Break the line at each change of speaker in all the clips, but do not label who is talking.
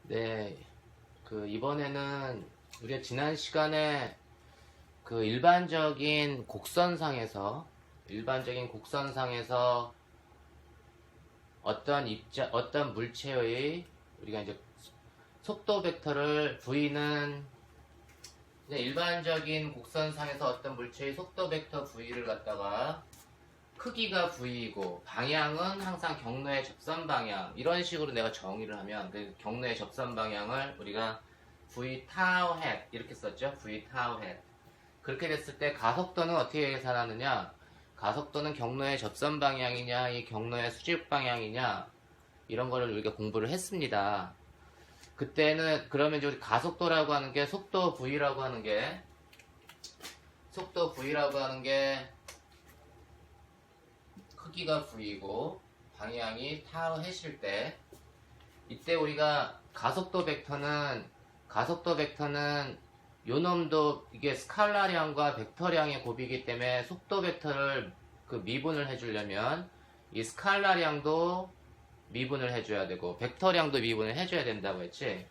네, 이번에는 우리가 지난 시간에 일반적인 곡선상에서 어떤 물체의 우리가 이제 속도 벡터를 V는 이제 일반적인 곡선상에서 어떤 물체의 속도 벡터 V를 갖다가 크기가 V이고 방향은 항상 경로의 접선 방향, 이런 식으로 내가 정의를 하면 그 경로의 접선 방향을 우리가 V 타우 햇 이렇게 썼죠. V 타우 햇. 그렇게 됐을 때 가속도는 어떻게 계산하느냐? 가속도는 경로의 접선 방향이냐, 이 경로의 수직 방향이냐, 이런 거를 우리가 공부를 했습니다. 그때는 그러면 이제 우리 가속도라고 하는 게 속도 V라고 하는 게 크기가 V이고 방향이 타우 햇일 때, 이때 우리가 가속도 벡터는 요놈도 이게 스칼라량과 벡터량의 곱이기 때문에 속도 벡터를 미분을 해주려면 이 스칼라량도 미분을 해줘야 되고 벡터량도 미분을 해줘야 된다고 했지.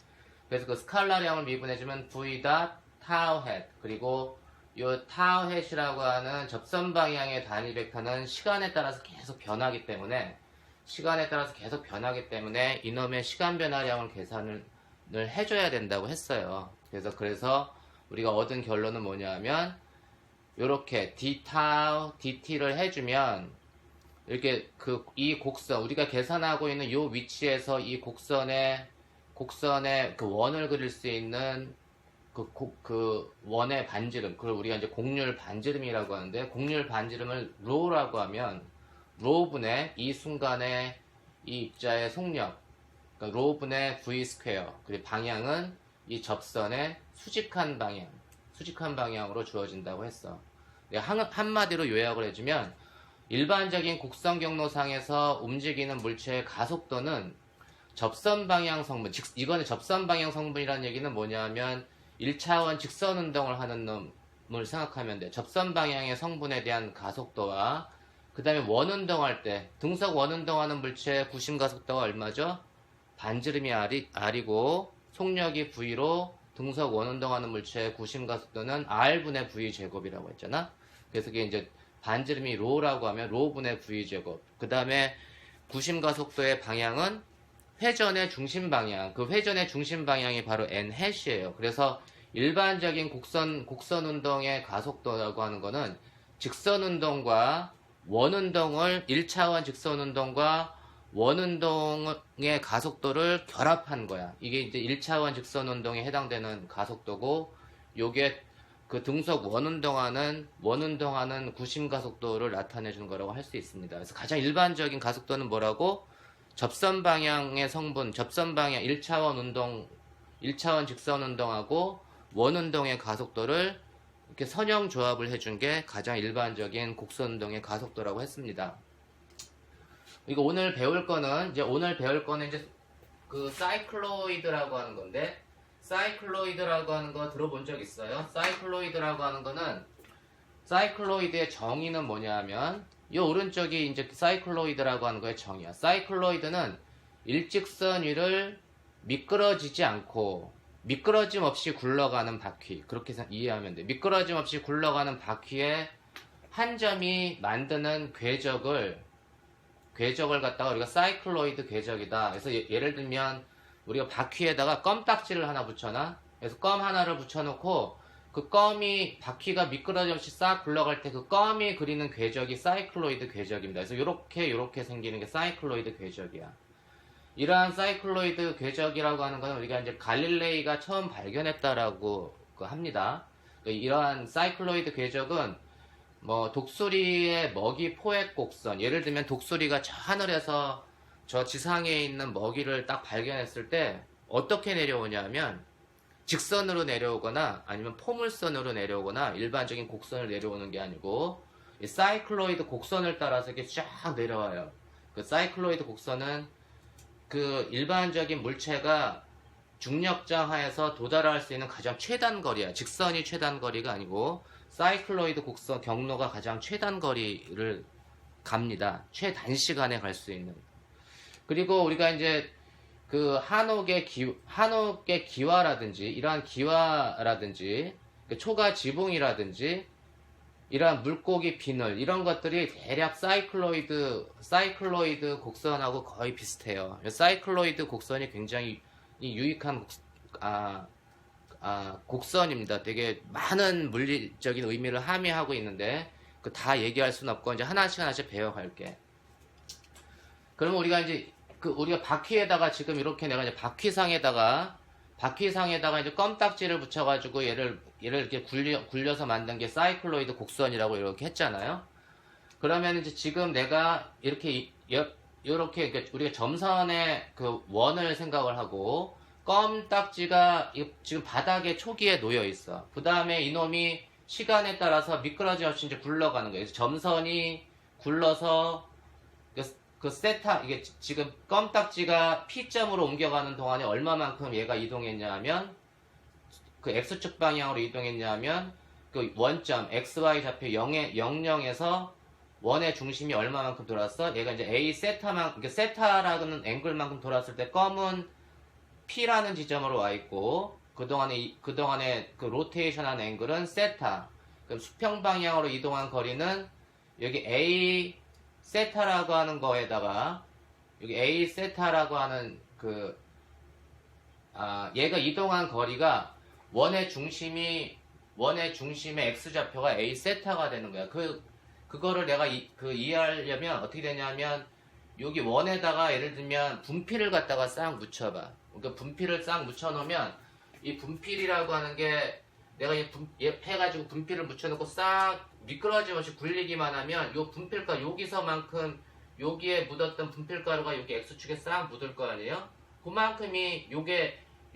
그래서 그 스칼라량을 미분해주면 V 타우 햇, 그리고 요 타우 햇이라고 하는 접선 방향의 단위 벡터는 시간에 따라서 계속 변하기 때문에 이놈의 시간 변화량을 계산을 해줘야 된다고 했어요. 그래서 우리가 얻은 결론은 뭐냐면 요렇게 dt를 해주면 이렇게 이 곡선, 우리가 계산하고 있는 요 위치에서 이 곡선의 원을 그릴 수 있는 원의 반지름, 그걸 우리가 이제 곡률 반지름이라고 하는데, 곡률 반지름을 로라고 하면 로분의 이 순간의 이 입자의 속력, 그러니까 로분의 v 스퀘어, 그리고 방향은 이 접선의 수직한 방향으로 주어진다고 했어. 한마디로 요약을 해주면 일반적인 곡선 경로상에서 움직이는 물체의 가속도는 접선 방향 성분, 즉 이거는 접선 방향 성분이라는 얘기는 뭐냐면 1차원 직선 운동을 하는 놈을 생각하면 돼. 접선 방향의 성분에 대한 가속도와 그 다음에 원 운동할 때, 등속 원 운동하는 물체의 구심 가속도가 얼마죠? 반지름이 R이고 속력이 V로 등속 원 운동하는 물체의 구심 가속도는 R분의 V 제곱이라고 했잖아. 그래서 이게 이제 반지름이 로라고 하면 로분의 V 제곱. 그 다음에 구심 가속도의 방향은 회전의 중심 방향, 그 회전의 중심 방향이 바로 n 햇이에요. 그래서 일반적인 곡선 운동의 가속도라고 하는 거는 직선 운동과 원 운동을 1차원 직선 운동과 원 운동의 가속도를 결합한 거야. 이게 이제 1차원 직선 운동에 해당되는 가속도고, 요게 그 등속 원 운동하는 구심 가속도를 나타내 주는 거라고 할 수 있습니다. 그래서 가장 일반적인 가속도는 뭐라고? 접선 방향의 성분, 접선 방향 1차원 직선 운동하고 원 운동의 가속도를 이렇게 선형 조합을 해준 게 가장 일반적인 곡선 운동의 가속도라고 했습니다. 이거 오늘 배울 거는 이제 그 사이클로이드라고 하는 건데, 사이클로이드라고 하는 거 들어본 적 있어요? 사이클로이드라고 하는 거는, 사이클로이드의 정의는 뭐냐면 이 오른쪽이 이제 사이클로이드라고 하는 거의 정의야. 사이클로이드는 일직선 위를 미끄러지지 않고 미끄러짐 없이 굴러가는 바퀴, 그렇게 이해하면 돼. 미끄러짐 없이 굴러가는 바퀴의 한 점이 만드는 궤적을 갖다가 우리가 사이클로이드 궤적이다. 그래서 예를 들면 우리가 바퀴에다가 껌딱지를 하나 붙여놔. 그래서 껌 하나를 붙여놓고 그 껌이 바퀴가 미끄러짐 없이 싹 굴러갈 때 그 껌이 그리는 궤적이 사이클로이드 궤적입니다. 그래서 요렇게 생기는 게 사이클로이드 궤적이야. 이러한 사이클로이드 궤적이라고 하는 건 우리가 이제 갈릴레이가 처음 발견했다라고 합니다. 이러한 사이클로이드 궤적은 뭐 독수리의 먹이 포획 곡선, 예를 들면 독수리가 저 하늘에서 저 지상에 있는 먹이를 딱 발견했을 때 어떻게 내려오냐면 직선으로 내려오거나 아니면 포물선으로 내려오거나 일반적인 곡선을 내려오는 게 아니고 이 사이클로이드 곡선을 따라서 이렇게 쫙 내려와요. 그 사이클로이드 곡선은 그 일반적인 물체가 중력장 하에서 도달할 수 있는 가장 최단 거리야. 직선이 최단 거리가 아니고 사이클로이드 곡선 경로가 가장 최단 거리를 갑니다. 최단시간에 갈 수 있는. 그리고 우리가 이제 그 한옥의 기와라든지 이러한 기와라든지 그 초가 지붕이라든지 이러한 물고기 비늘 이런 것들이 대략 사이클로이드 곡선하고 거의 비슷해요. 사이클로이드 곡선이 굉장히 유익한 곡선입니다. 되게 많은 물리적인 의미를 함의하고 있는데 그 다 얘기할 수는 없고 이제 하나씩 배워갈게. 그러면 우리가 이제 우리가 바퀴에다가 지금 이렇게 내가 이제 바퀴상에다가 이제 껌딱지를 붙여가지고 얘를 이렇게 굴려서 만든 게 사이클로이드 곡선이라고 이렇게 했잖아요. 그러면 이제 지금 내가 이렇게 우리가 점선의 그 원을 생각을 하고 껌딱지가 지금 바닥에 초기에 놓여 있어. 그 다음에 이놈이 시간에 따라서 미끄러짐 없이 이제 굴러가는 거예요. 그래서 점선이 굴러서 이게 지금 껌딱지가 P점으로 옮겨가는 동안에 얼마만큼 얘가 이동했냐 하면 그 X축 방향으로 이동했냐 하면 그 원점 XY 좌표 00에서 원의 중심이 얼마만큼 돌았어? 얘가 이제 A 세타만, 세타라는 앵글만큼 돌았을 때 껌은 P라는 지점으로 와 있고 그동안에 그 로테이션한 앵글은 세타. 그럼 수평 방향으로 이동한 거리는 여기 A 세타라고 하는 거에다가 여기 A 세타라고 하는 얘가 이동한 거리가 원의 중심의 X 좌표가 A 세타가 되는 거야. 그거를 내가 이해하려면 어떻게 되냐면 여기 원에다가 예를 들면 분필을 갖다가 싹 묻혀봐. 그러니까 분필을 싹 묻혀놓으면 이 분필이라고 하는 게 내가 해가지고 분필을 묻혀놓고 싹 미끄러짐 없이 굴리기만 하면 요 분필가 여기서만큼 여기에 묻었던 분필가루가 여기 X축에 싹 묻을 거 아니에요? 그만큼이 요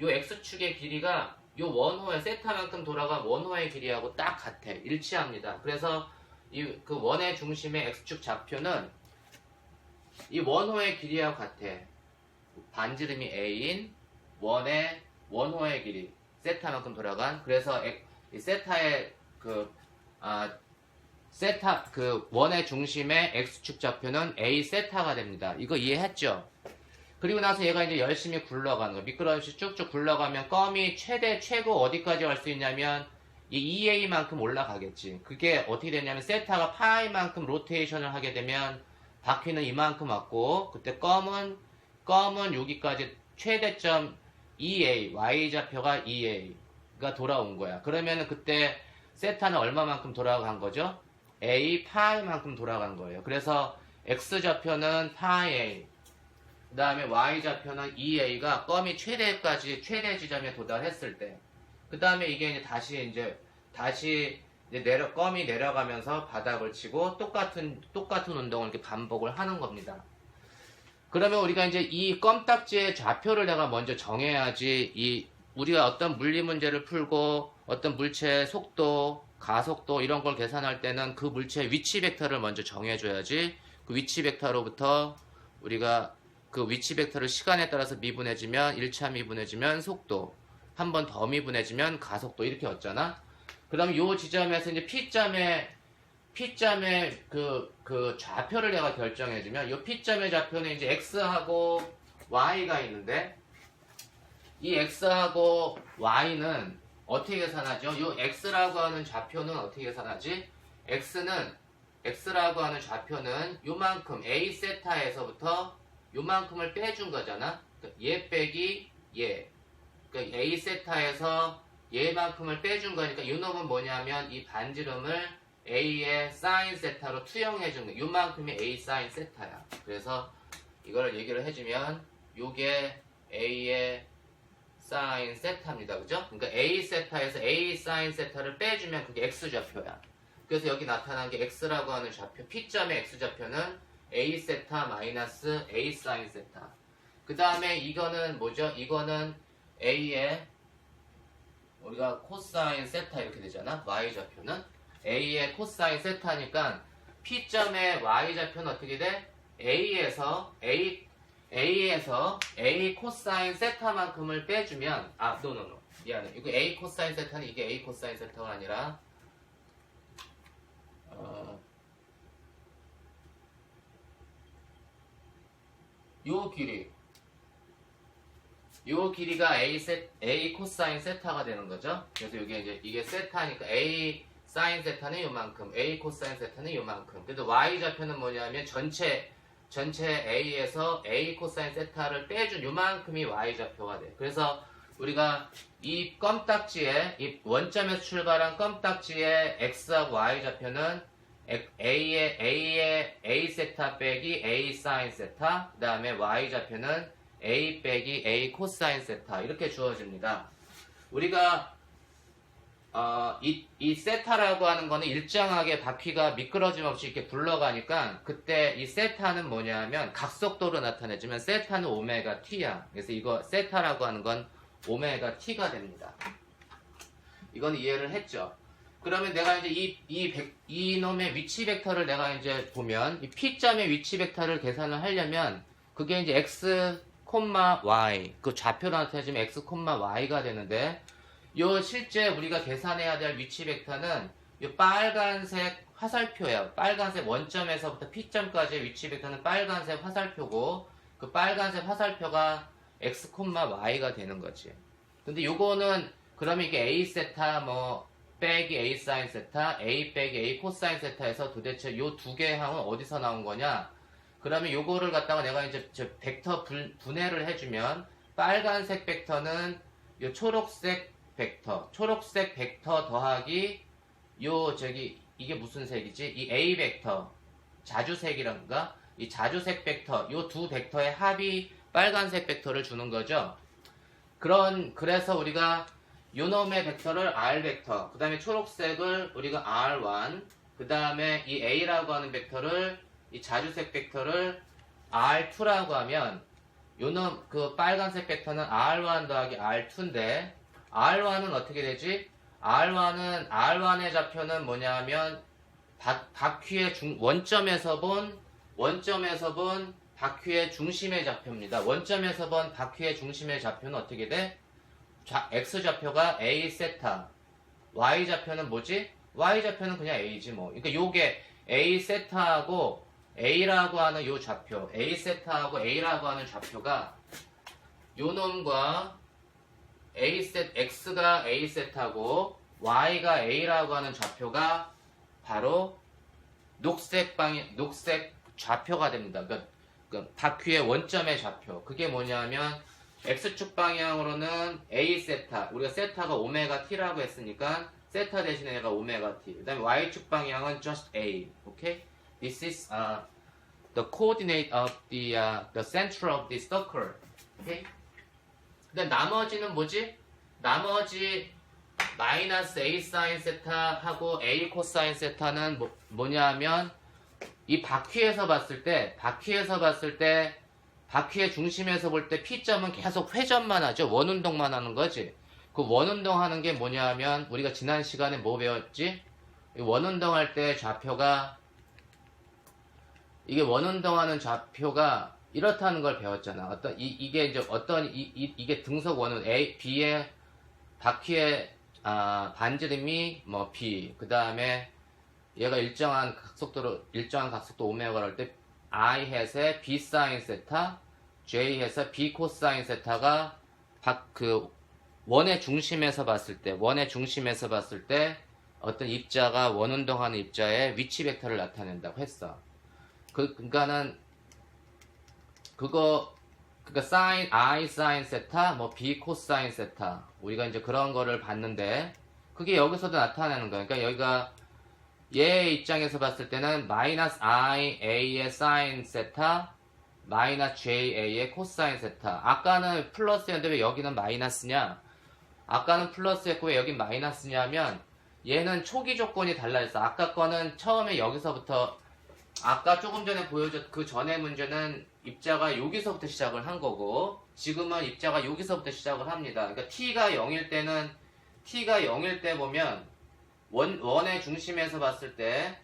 X축의 길이가 요 원호의 세타만큼 돌아간 원호의 길이하고 딱 같아. 일치합니다. 그래서 그 원의 중심의 X축 좌표는 이 원호의 길이하고 같아. 반지름이 A인 원호의 길이 세타만큼 돌아간. 그래서 이 세타의 원의 중심의 X축 좌표는 A 세타가 됩니다. 이거 이해했죠? 그리고 나서 얘가 이제 열심히 굴러가는 거. 미끄러움없이 쭉쭉 굴러가면 껌이 최고 어디까지 갈 수 있냐면 이 EA만큼 올라가겠지. 그게 어떻게 되냐면 세타가 파이만큼 로테이션을 하게 되면 바퀴는 이만큼 왔고 그때 껌은 여기까지 최대점 EA, Y좌표가 EA가 돌아온 거야. 그러면은 그때 세타는 얼마만큼 돌아간 거죠? A 파이만큼 돌아간 거예요. 그래서 X좌표는 파이 A, 그 다음에 Y좌표는 EA가 껌이 최대 지점에 도달했을 때, 그 다음에 이게 이제 다시 껌이 내려가면서 바닥을 치고 똑같은 운동을 이렇게 반복을 하는 겁니다. 그러면 우리가 이제 이 껌딱지의 좌표를 내가 먼저 정해야지 우리가 어떤 물리 문제를 풀고 어떤 물체의 속도, 가속도 이런 걸 계산할 때는 그 물체의 위치 벡터를 먼저 정해줘야지 그 위치 벡터로부터 우리가 그 위치 벡터를 시간에 따라서 미분해지면 1차 미분해지면 속도, 한 번 더 미분해지면 가속도 이렇게 얻잖아. 그다음에 요 지점에서 이제 P점의 그 좌표를 내가 결정해주면 이 P점의 좌표는 이제 X하고 Y가 있는데 이 X하고 Y는 어떻게 계산하죠? 이 X라고 하는 좌표는 어떻게 계산하지? X라고 하는 좌표는 요만큼 A 세타에서부터 요만큼을 빼준 거잖아. 그러니까 얘 빼기 얘. 그러니까 A 세타에서 얘만큼을 빼준 거니까 이 놈은 뭐냐면 이 반지름을 A의 사인 세타로 투영해준 거. 요만큼이 A 사인 세타야. 그래서 이걸 얘기를 해주면 요게 A의 사인 세타입니다. 그죠? 그러니까 A 세타에서 A 사인 세타를 빼주면 그게 X 좌표야. 그래서 여기 나타난 게 X라고 하는 좌표, P점의 X 좌표는 A 세타 마이너스 A 사인 세타. 그 다음에 이거는 뭐죠? 이거는 A의 우리가 코사인 세타 이렇게 되잖아. Y 좌표는 A의 코사인 세타니까 P점의 Y 좌표는 어떻게 돼? A에서 A 코사인 세타만큼을 빼주면 노 미안해. 이거 A 코사인 세타는 이게 A 코사인 세타가 아니라 요 길이 요 길이가 A 코사인 세타가 되는 거죠. 그래서 이게 세타니까 A 사인 세타는 요만큼, A 코사인 세타는 요만큼. 그래도 Y 좌표는 뭐냐면 전체 A에서 A 코사인 세타를 빼준 요만큼이 Y 좌표가 돼. 그래서 우리가 이 껌딱지에, 이 원점에서 출발한 껌딱지의 X하고 Y 좌표는 A의 A 세타 빼기 A 사인 세타, 그 다음에 Y 좌표는 A 빼기 A 코사인 세타, 이렇게 주어집니다. 우리가 이 세타라고 하는 거는 일정하게 바퀴가 미끄러짐 없이 이렇게 굴러가니까 그때 이 세타는 뭐냐면 각속도로 나타내주면 세타는 오메가 t야. 그래서 이거 세타라고 하는 건 오메가 t가 됩니다. 이건 이해를 했죠. 그러면 내가 이제 이놈의 위치 벡터를 내가 이제 보면 이 P점의 위치 벡터를 계산을 하려면 그게 이제 x, y 그 좌표로 나타내주면 x, y가 되는데 요 실제 우리가 계산해야 될 위치 벡터는 요 빨간색 화살표예요. 빨간색 원점에서부터 P점까지의 위치 벡터는 빨간색 화살표고 그 빨간색 화살표가 x, y가 되는 거지. 근데 요거는 그러면 이게 a 세타 뭐 빼기 a 사인 세타, a 빼기 a 코사인 세타에서 도대체 요 두 개의 항은 어디서 나온 거냐? 그러면 요거를 갖다가 내가 이제 저 벡터 분해를 해주면 빨간색 벡터는 요 초록색 벡터 더하기 요 이게 무슨 색이지? 이 A 벡터 자주색이란가? 이 자주색 벡터 요 두 벡터의 합이 빨간색 벡터를 주는 거죠. 그래서 우리가 요놈의 벡터를 R 벡터, 그 다음에 초록색을 우리가 R1, 그 다음에 이 A라고 하는 벡터를 이 자주색 벡터를 R2라고 하면 요놈 그 빨간색 벡터는 R1 더하기 R2인데 R1은 어떻게 되지? R1의 좌표는 뭐냐면 바퀴의 원점에서 본 바퀴의 중심의 좌표입니다. 원점에서 본 바퀴의 중심의 좌표는 어떻게 돼? X 좌표가 A 세타, Y 좌표는 뭐지? Y 좌표는 그냥 A지 뭐. 그러니까 요게 A 세타하고 A라고 하는 요 좌표, A 세타하고 A라고 하는 좌표가 요 놈과 X가 A 세타고 Y가 A라고 하는 좌표가 바로 녹색 좌표가 됩니다. 그러니까 바퀴의 원점의 좌표. 그게 뭐냐면 X축 방향으로는 A 세타, 우리가 세타가 오메가 t라고 했으니까 세타 대신에 얘가 오메가 t. 그 다음에 Y축 방향은 just A. Okay? This is the coordinate of the center of the circle. Okay? 근데 나머지는 뭐지? 나머지 마이너스 A 사인 세타하고 A 코사인 세타는 뭐냐면 이 바퀴에서 봤을 때 바퀴의 중심에서 볼 때 P점은 계속 회전만 하죠. 원운동만 하는 거지. 그 원운동 하는 게 뭐냐면 우리가 지난 시간에 뭐 배웠지? 원운동 할 때 좌표가 이게 원운동하는 좌표가 이렇다는 걸 배웠잖아. 이게 등속 원운 B의 바퀴의 반지름이 뭐 B, 그 다음에 얘가 일정한 각속도 오메가를 할 때 I 해서 B 사인 세타, J 해서 B 코사인 세타가 그 원의 중심에서 봤을 때 어떤 입자가 원운동하는 입자의 위치 벡터를 나타낸다고 했어. 그러니까 사인 I 사인 세타, 뭐 B 코사인 세타, 우리가 이제 그런 거를 봤는데 그게 여기서도 나타나는 거야. 그러니까 여기가 얘의 입장에서 봤을 때는 마이너스 I A의 사인 세타, 마이너스 J A의 코사인 세타. 아까는 플러스였는데 왜 여기는 마이너스냐? 아까는 플러스였고 왜 여긴 마이너스냐면 얘는 초기 조건이 달라졌어. 아까 거는 처음에 여기서부터 아까 조금 전에 보여줬 그 전에 문제는 입자가 여기서부터 시작을 한 거고 지금은 입자가 여기서부터 시작을 합니다. 그러니까 T가 0일 때 보면 원의 중심에서 봤을 때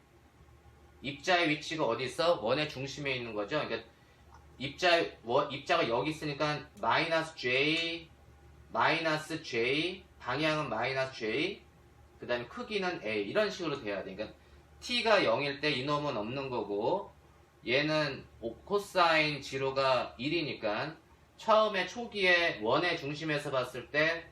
입자의 위치가 어디 있어? 원의 중심에 있는 거죠. 그러니까 입자가 여기 있으니까 마이너스 J 방향은 마이너스 J 그 다음에 크기는 A 이런 식으로 돼야 돼. 그러니까 T가 0일 때 이놈은 없는 거고 얘는 코사인 0가 1이니까 처음에 초기에 원의 중심에서 봤을 때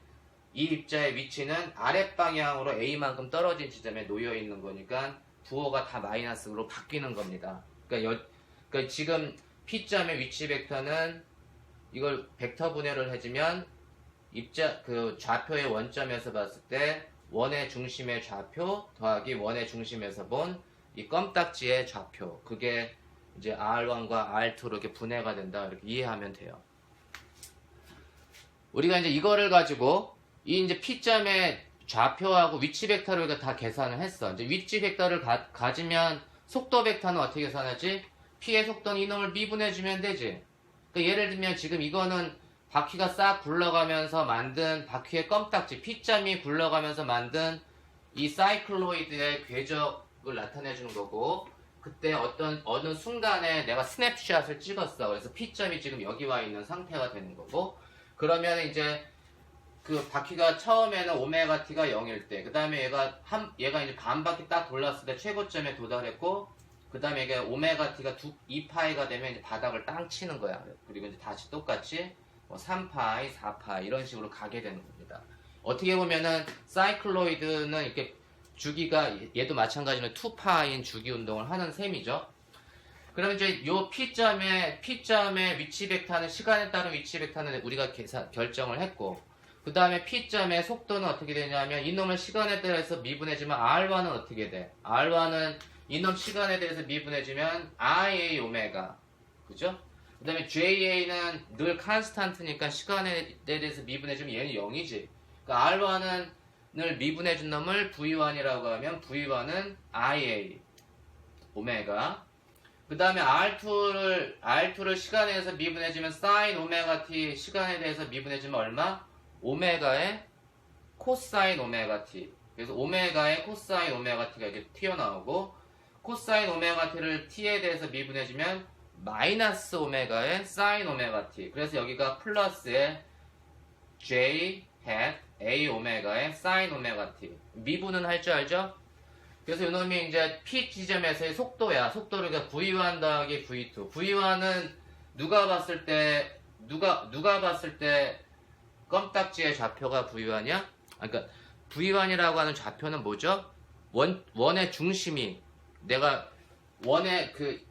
이 입자의 위치는 아랫방향으로 A만큼 떨어진 지점에 놓여 있는 거니까 부호가 다 마이너스로 바뀌는 겁니다. 그러니까 지금 P점의 위치 벡터는 이걸 벡터 분해를 해주면 그 좌표의 원점에서 봤을 때 원의 중심의 좌표 더하기 원의 중심에서 본 이 껌딱지의 좌표, 그게 이제 R1과 R2로 이렇게 분해가 된다, 이렇게 이해하면 돼요. 우리가 이제 이거를 가지고 이 이제 P점의 좌표하고 위치 벡터를 우리가 다 계산을 했어. 이제 위치 벡터를 가지면 속도 벡터는 어떻게 계산하지? P의 속도는 이놈을 미분해주면 되지. 그러니까 예를 들면 지금 이거는 바퀴가 싹 굴러가면서 만든 바퀴의 껌딱지, P점이 굴러가면서 만든 이 사이클로이드의 궤적을 나타내주는 거고, 그때 어느 순간에 내가 스냅샷을 찍었어. 그래서 P점이 지금 여기 와 있는 상태가 되는 거고, 그러면 이제 그 바퀴가 처음에는 오메가 t가 0일 때, 그 다음에 얘가 이제 반 바퀴 딱 돌았을 때 최고점에 도달했고, 그 다음에 이게 오메가 t가 2파이가 되면 이제 바닥을 땅 치는 거야. 그리고 이제 다시 똑같이 뭐 3파이, 4파이 이런 식으로 가게 되는 겁니다. 어떻게 보면은 사이클로이드는 이렇게 주기가 얘도 마찬가지로 2파인 주기 운동을 하는 셈이죠. 그럼 이제 요 P점의 위치 벡터는 시간에 따른 위치 벡터는 우리가 결정을 했고, 그 다음에 P점의 속도는 어떻게 되냐면 이놈을 시간에 따라서 미분해주면 R1은 어떻게 돼? R1은 이놈 시간에 대해서 미분해주면 IA 오메가, 그죠? 그 다음에 JA는 늘 컨스탄트니까 시간에 대해서 미분해주면 얘는 0이지. 그러니까 R1을 미분해준 놈을 V1이라고 하면 V1은 IA 오메가. 그 다음에 R2를 시간에 대해서 미분해주면 sin 오메가 t, 시간에 대해서 미분해주면 얼마? 오메가의 코사인 오메가 t. 그래서 오메가의 코사인 오메가 t가 이렇게 튀어나오고, 코사인 오메가 t를 t에 대해서 미분해주면 마이너스 오메가의 사인 오메가 t. 그래서 여기가 플러스의 j hat a 오메가의 사인 오메가 t. 미분은 할 줄 알죠? 그래서 이놈이 이제 P 지점에서의 속도야. 속도를 그러니까 V1 더하기 V2. V1은 누가 봤을 때 껌딱지의 좌표가 V1이야? 그러니까 V1이라고 하는 좌표는 뭐죠? 원의 중심이, 내가 원의 그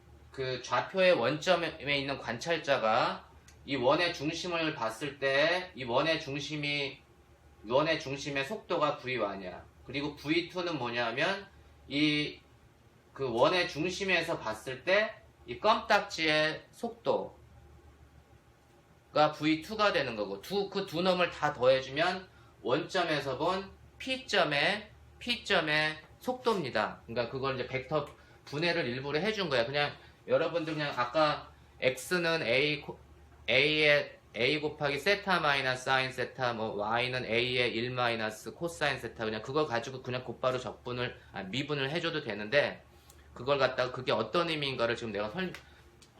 좌표의 원점에 있는 관찰자가 이 원의 중심을 봤을 때 이 원의 중심의 속도가 V1이야. 그리고 V2는 뭐냐면 이 그 원의 중심에서 봤을 때 이 껌딱지의 속도가 V2가 되는 거고, 그 두 놈을 다 더해주면 원점에서 본 P점의 속도입니다. 그러니까 그걸 이제 벡터 분해를 일부러 해준 거야. 그냥 여러분들 그냥 아까 X는 A 곱하기 세타 마이너스 사인 세타, 뭐 Y는 A의 1 마이너스 코사인 세타, 그냥 그걸 가지고 그냥 곧바로 미분을 해줘도 되는데, 그걸 갖다가 그게 어떤 의미인가를 지금 내가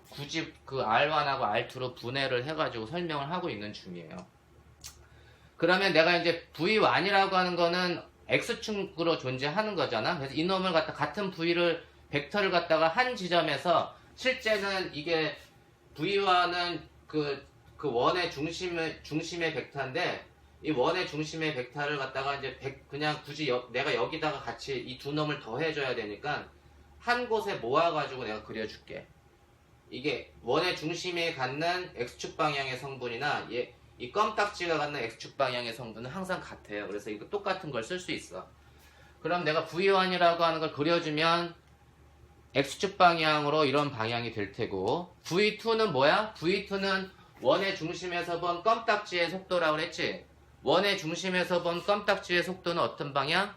굳이 그 R1하고 R2로 분해를 해가지고 설명을 하고 있는 중이에요. 그러면 내가 이제 V1이라고 하는 거는 X축으로 존재하는 거잖아. 그래서 이놈을 갖다 같은 벡터를 갖다가 한 지점에서, 실제는 이게 V1은 그 원의 중심의 벡터인데, 이 원의 중심의 벡터를 갖다가 이제 그냥 굳이 내가 여기다가 같이 이 두 놈을 더해줘야 되니까 한 곳에 모아가지고 내가 그려줄게. 이게 원의 중심에 갖는 X축 방향의 성분이나 이 껌딱지가 갖는 X축 방향의 성분은 항상 같아요. 그래서 이거 똑같은 걸 쓸 수 있어. 그럼 내가 V1이라고 하는 걸 그려주면 X축 방향으로 이런 방향이 될 테고, V2는 뭐야? V2는 원의 중심에서 본 껌딱지의 속도라고 그랬지? 원의 중심에서 본 껌딱지의 속도는 어떤 방향?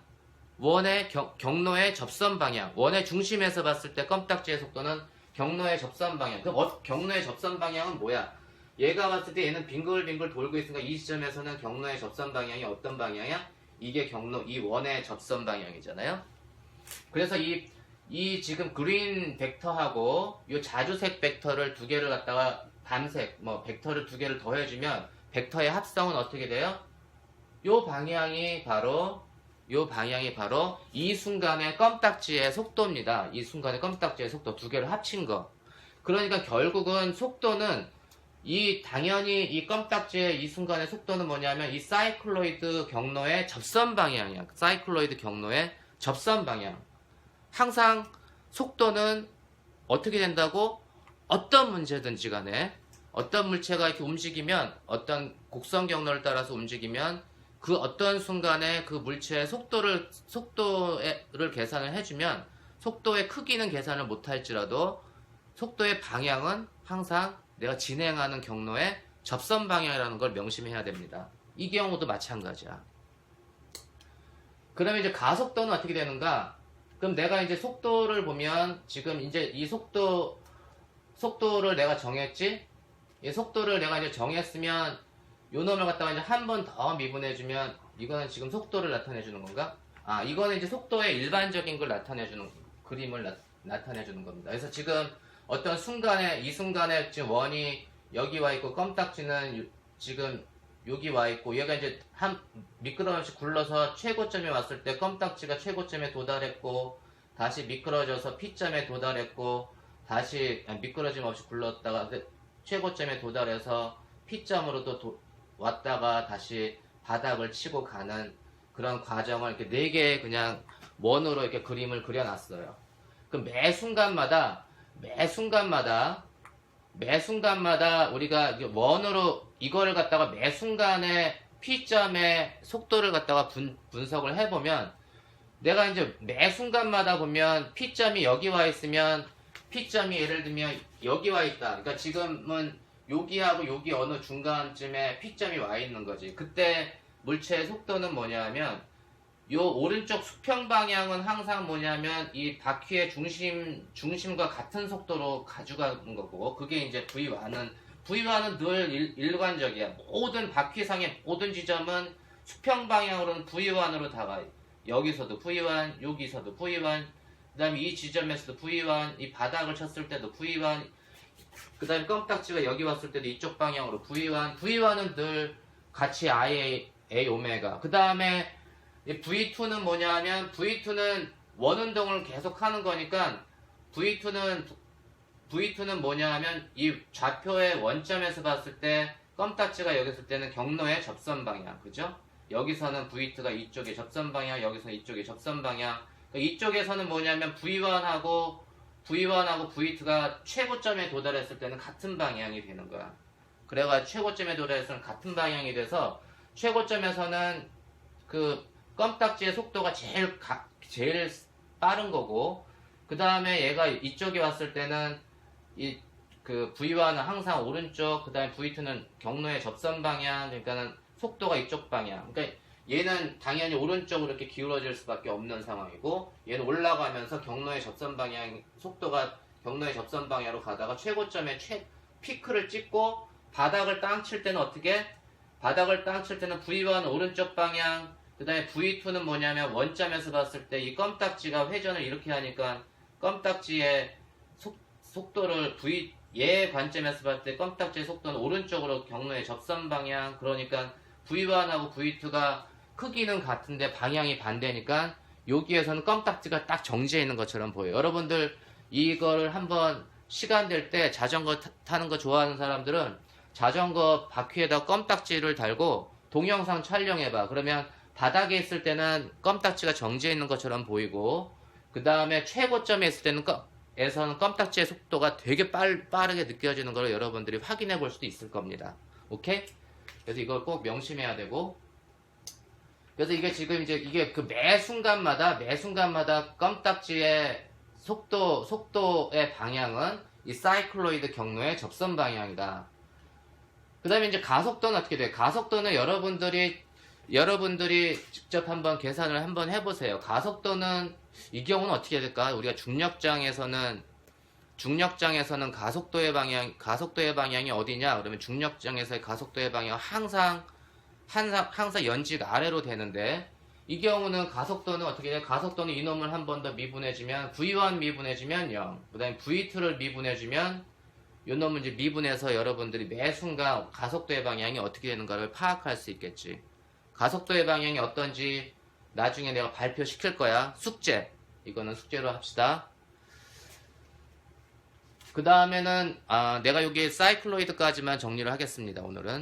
원의 경로의 접선 방향. 원의 중심에서 봤을 때 껌딱지의 속도는 경로의 접선 방향. 그럼 경로의 접선 방향은 뭐야? 얘가 봤을 때 얘는 빙글빙글 돌고 있으니까 이 시점에서는 경로의 접선 방향이 어떤 방향이야? 이게 이 원의 접선 방향이잖아요. 그래서 이 지금 그린 벡터하고 이 자주색 벡터를 두 개를 갖다가 밤색 벡터를 두 개를 더해주면 벡터의 합성은 어떻게 돼요? 요 방향이 바로 이 순간의 껌딱지의 속도입니다. 이 순간의 껌딱지의 속도 두 개를 합친 거. 그러니까 결국은 속도는 당연히 이 껌딱지의 이 순간의 속도는 뭐냐면 이 사이클로이드 경로의 접선 방향이야. 사이클로이드 경로의 접선 방향. 항상 속도는 어떻게 된다고? 어떤 문제든지 간에 어떤 물체가 이렇게 움직이면 어떤 곡선 경로를 따라서 움직이면 그 어떤 순간에 그 물체의 속도를 계산을 해주면 속도의 크기는 계산을 못할지라도 속도의 방향은 항상 내가 진행하는 경로의 접선 방향이라는 걸 명심해야 됩니다. 이 경우도 마찬가지야. 그러면 이제 가속도는 어떻게 되는가? 그럼 내가 이제 속도를 보면 지금 이제 이 속도를 내가 정했지? 이 속도를 내가 이제 정했으면 요 놈을 갖다가 이제 한 번 더 미분해주면 이거는 지금 속도를 나타내주는 건가? 아, 이거는 이제 속도의 일반적인 걸 나타내주는 그림을 나타내주는 겁니다. 그래서 지금 어떤 순간에 이 순간에 지금 원이 여기 와 있고 껌딱지는 지금 여기 와 있고 얘가 이제 한 미끄러워서 굴러서 최고점에 왔을 때 껌딱지가 최고점에 도달했고 다시 미끄러져서 P점에 도달했고 다시 미끄러짐 없이 굴렀다가 최고점에 도달해서 P점으로 또 왔다가 다시 바닥을 치고 가는 그런 과정을 이렇게 4개의 그냥 원으로 이렇게 그림을 그려놨어요. 그럼 매 순간마다 우리가 원으로 이거를 갖다가 매 순간에 P점의 속도를 갖다가 분석을 해보면 내가 이제 매 순간마다 보면 P점이 여기 와 있으면 P점이 예를 들면 여기 와 있다. 그러니까 지금은 여기하고 여기 어느 중간쯤에 P점이 와 있는 거지. 그때 물체의 속도는 뭐냐면 요 오른쪽 수평 방향은 항상 뭐냐면 이 바퀴의 중심과 같은 속도로 가져가는 거고 그게 이제 V1은 늘 일관적이야. 모든 바퀴상의 모든 지점은 수평 방향으로는 V1으로 다가. 여기서도 V1, 여기서도 V1, 그 다음에 이 지점에서도 V1, 이 바닥을 쳤을 때도 V1, 그 다음에 껌딱지가 여기 왔을 때도 이쪽 방향으로 V1은 늘 같이 I, A, 오메가. 그 다음에 V2는 뭐냐면 V2는 원운동을 계속 하는 거니까 V2는 뭐냐면 이 좌표의 원점에서 봤을 때 껌딱지가 여기 있을 때는 경로의 접선 방향, 그죠? 여기서는 V2가 이쪽의 접선 방향, 여기서는 이쪽의 접선 방향. 이쪽에서는 뭐냐면 V1하고 V2가 최고점에 도달했을 때는 같은 방향이 되는 거야. 그래가 최고점에 도달했을 때는 같은 방향이 돼서 최고점에서는 그 껌딱지의 속도가 제일 빠른 거고 그 다음에 얘가 이쪽에 왔을 때는 그 V1은 항상 오른쪽, 그 다음에 V2는 경로의 접선 방향, 그러니까는 속도가 이쪽 방향. 그러니까 얘는 당연히 오른쪽으로 이렇게 기울어질 수밖에 없는 상황이고 얘는 올라가면서 경로의 접선 방향, 속도가 경로의 접선 방향으로 가다가 최고점에 피크를 찍고 바닥을 땅 칠 때는 어떻게? 바닥을 땅 칠 때는 V1 오른쪽 방향, 그 다음에 V2는 뭐냐면 원점에서 봤을 때 이 껌딱지가 회전을 이렇게 하니까 껌딱지의 속도를 얘 관점에서 봤을 때 껌딱지의 속도는 오른쪽으로 경로의 접선 방향, 그러니까 V1하고 V2가 크기는 같은데 방향이 반대니까 여기에서는 껌딱지가 딱 정지해 있는 것처럼 보여요. 여러분들 이거를 한번 시간 될 때 자전거 타는 거 좋아하는 사람들은 자전거 바퀴에다 껌딱지를 달고 동영상 촬영해봐. 그러면 바닥에 있을 때는 껌딱지가 정지해 있는 것처럼 보이고 그 다음에 최고점에 있을 때는 에서는 껌딱지의 속도가 되게 빠르게 느껴지는 걸 여러분들이 확인해 볼 수도 있을 겁니다. 오케이? 그래서 이걸 꼭 명심해야 되고 그래서 이게 지금 이제 이게 그 매 순간마다 껌딱지의 속도의 방향은 이 사이클로이드 경로의 접선 방향이다. 그 다음에 이제 가속도는 어떻게 돼요? 가속도는 여러분들이 직접 한번 계산을 한번 해보세요. 가속도는 이 경우는 어떻게 될까? 우리가 중력장에서는 가속도의 방향이 어디냐? 그러면 중력장에서의 가속도의 방향은 항상 연직 아래로 되는데 이 경우는 가속도는 어떻게 돼요? 가속도는 이놈을 한 번 더 미분해주면 V1 미분해주면 0. 그 다음에 V2를 미분해주면 요 놈은 이제 미분해서 여러분들이 매 순간 가속도의 방향이 어떻게 되는가를 파악할 수 있겠지. 가속도의 방향이 어떤지 나중에 내가 발표시킬 거야. 숙제. 이거는 숙제로 합시다. 그 다음에는 내가 여기 사이클로이드까지만 정리를 하겠습니다. 오늘은